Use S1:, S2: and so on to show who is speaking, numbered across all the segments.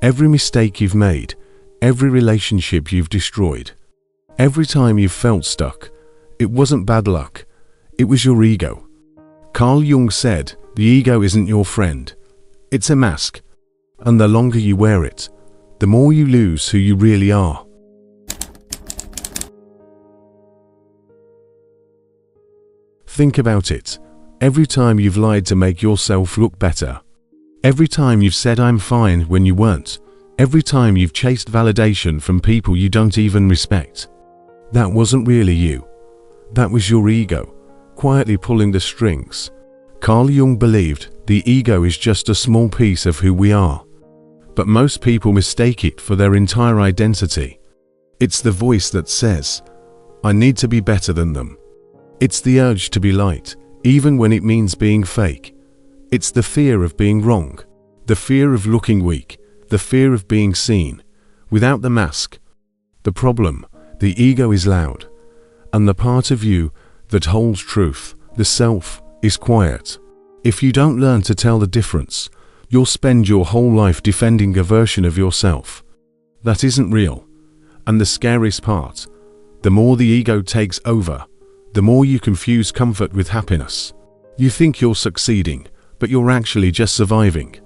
S1: Every mistake you've made, every relationship you've destroyed, every time you've felt stuck, it wasn't bad luck, it was your ego. Carl Jung said, the ego isn't your friend. It's a mask, and the longer you wear it, the more you lose who you really are. Think about it. Every time you've lied to make yourself look better, every time you've said I'm fine when you weren't, every time you've chased validation from people you don't even respect, that wasn't really you. That was your ego, quietly pulling the strings. Carl Jung believed the ego is just a small piece of who we are, but most people mistake it for their entire identity. It's the voice that says, I need to be better than them. It's the urge to be liked, even when it means being fake. It's the fear of being wrong, the fear of looking weak, the fear of being seen, without the mask. The problem, the ego is loud, and the part of you that holds truth, the self, is quiet. If you don't learn to tell the difference, you'll spend your whole life defending a version of yourself that isn't real. And the scariest part, the more the ego takes over, the more you confuse comfort with happiness. You think you're succeeding, but you're actually just surviving.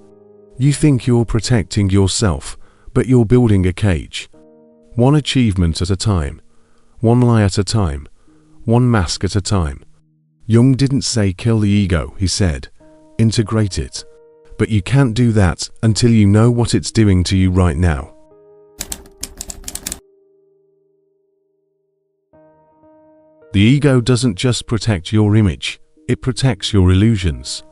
S1: You think you're protecting yourself, but you're building a cage. One achievement at a time, one lie at a time, one mask at a time. Jung didn't say kill the ego, he said, integrate it. But you can't do that until you know what it's doing to you right now. The ego doesn't just protect your image, it protects your illusions.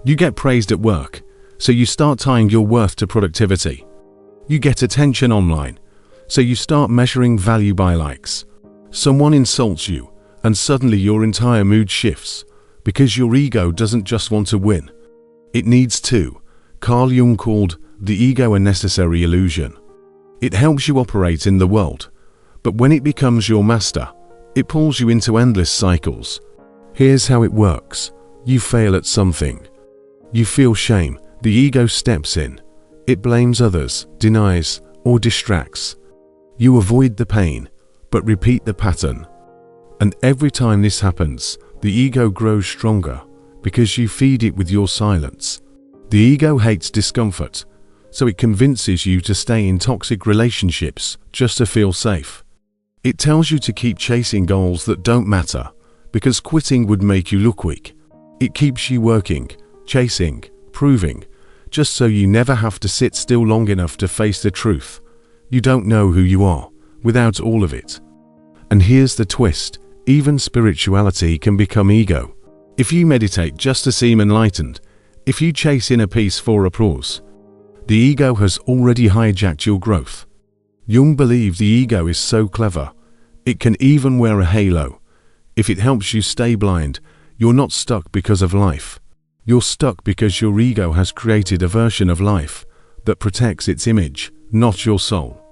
S1: You get praised at work, so you start tying your worth to productivity. You get attention online, so you start measuring value by likes. Someone insults you, and suddenly your entire mood shifts, because your ego doesn't just want to win. It needs to. Carl Jung called the ego a necessary illusion. It helps you operate in the world, but when it becomes your master, it pulls you into endless cycles. Here's how it works. You fail at something. You feel shame. The ego steps in. It blames others, denies, or distracts. You avoid the pain, but repeat the pattern. And every time this happens, the ego grows stronger, because you feed it with your silence. The ego hates discomfort, so it convinces you to stay in toxic relationships just to feel safe. It tells you to keep chasing goals that don't matter, because quitting would make you look weak. It keeps you working, chasing, proving, just so you never have to sit still long enough to face the truth. You don't know who you are without all of it. And here's the twist, even spirituality can become ego. If you meditate just to seem enlightened, if you chase inner peace for applause, the ego has already hijacked your growth. Jung believed the ego is so clever, it can even wear a halo. If it helps you stay blind, you're not stuck because of life. You're stuck because your ego has created a version of life that protects its image, not your soul.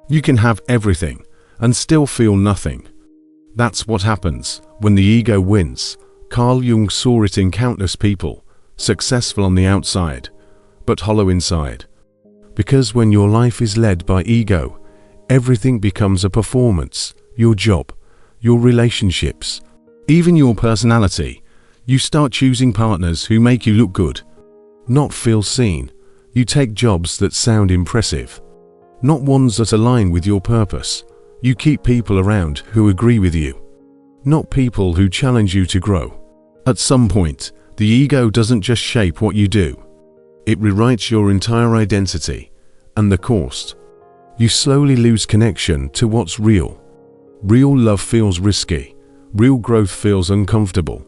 S1: You can have everything and still feel nothing. That's what happens when the ego wins. Carl Jung saw it in countless people, successful on the outside, but hollow inside. Because when your life is led by ego, everything becomes a performance. Your job, your relationships, even your personality. You start choosing partners who make you look good, not feel seen. You take jobs that sound impressive, not ones that align with your purpose. You keep people around who agree with you, not people who challenge you to grow. At some point, the ego doesn't just shape what you do. It rewrites your entire identity, and the cost. You slowly lose connection to what's real. Real love feels risky. Real growth feels uncomfortable.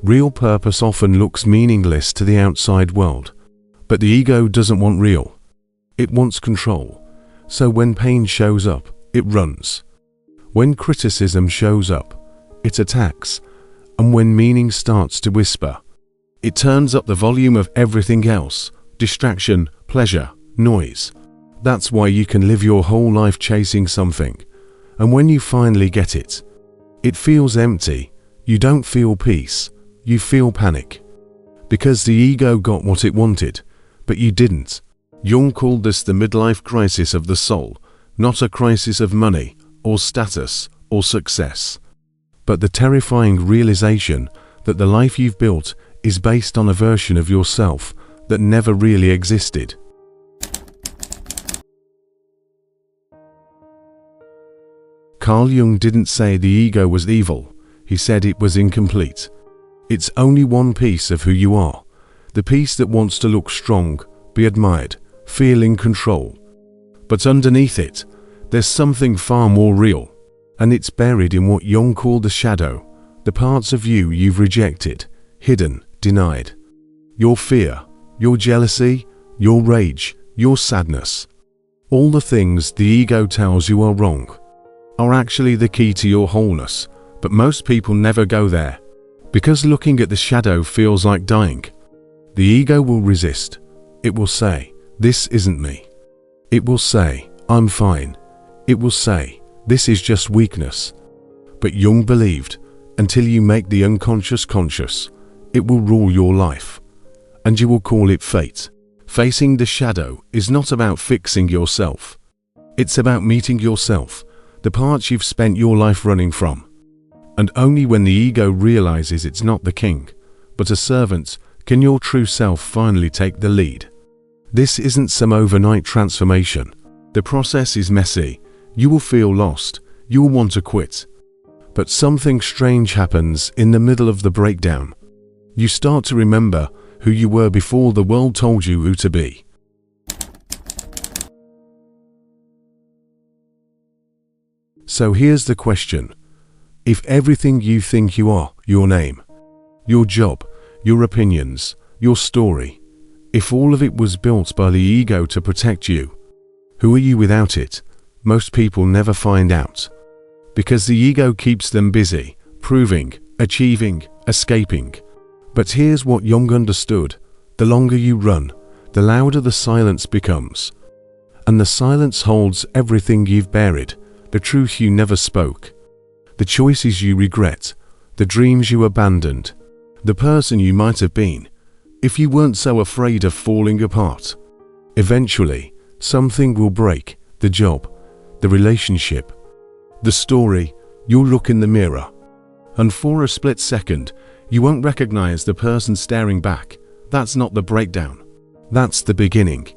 S1: Real purpose often looks meaningless to the outside world. But the ego doesn't want real. It wants control. So when pain shows up, it runs. When criticism shows up, it attacks. And when meaning starts to whisper, it turns up the volume of everything else: distraction, pleasure, noise. That's why you can live your whole life chasing something, and when you finally get it, it feels empty. You don't feel peace, you feel panic. Because the ego got what it wanted, but you didn't. Jung called this the midlife crisis of the soul, not a crisis of money, or status, or success, but the terrifying realization that the life you've built is based on a version of yourself that never really existed. Carl Jung didn't say the ego was evil, he said it was incomplete. It's only one piece of who you are, the piece that wants to look strong, be admired, feel in control. But underneath it, there's something far more real, and it's buried in what Jung called the shadow, the parts of you you've rejected, hidden, denied. Your fear, your jealousy, your rage, your sadness. All the things the ego tells you are wrong are actually the key to your wholeness, but most people never go there. Because looking at the shadow feels like dying. The ego will resist. It will say, "This isn't me." It will say, "I'm fine." It will say, "This is just weakness." But Jung believed, until you make the unconscious conscious, it will rule your life. And you will call it fate. Facing the shadow is not about fixing yourself. It's about meeting yourself, the parts you've spent your life running from. And only when the ego realizes it's not the king, but a servant, can your true self finally take the lead. This isn't some overnight transformation. The process is messy. You will feel lost. You will want to quit. But something strange happens in the middle of the breakdown. You start to remember who you were before the world told you who to be. So here's the question. If everything you think you are, your name, your job, your opinions, your story, if all of it was built by the ego to protect you, who are you without it? Most people never find out. Because the ego keeps them busy, proving, achieving, escaping. But here's what Jung understood. The longer you run, the louder the silence becomes. And the silence holds everything you've buried, the truth you never spoke, the choices you regret, the dreams you abandoned, the person you might have been, if you weren't so afraid of falling apart. Eventually, something will break, the job, the relationship, the story. You'll look in the mirror, and for a split second, you won't recognize the person staring back. That's not the breakdown. That's the beginning.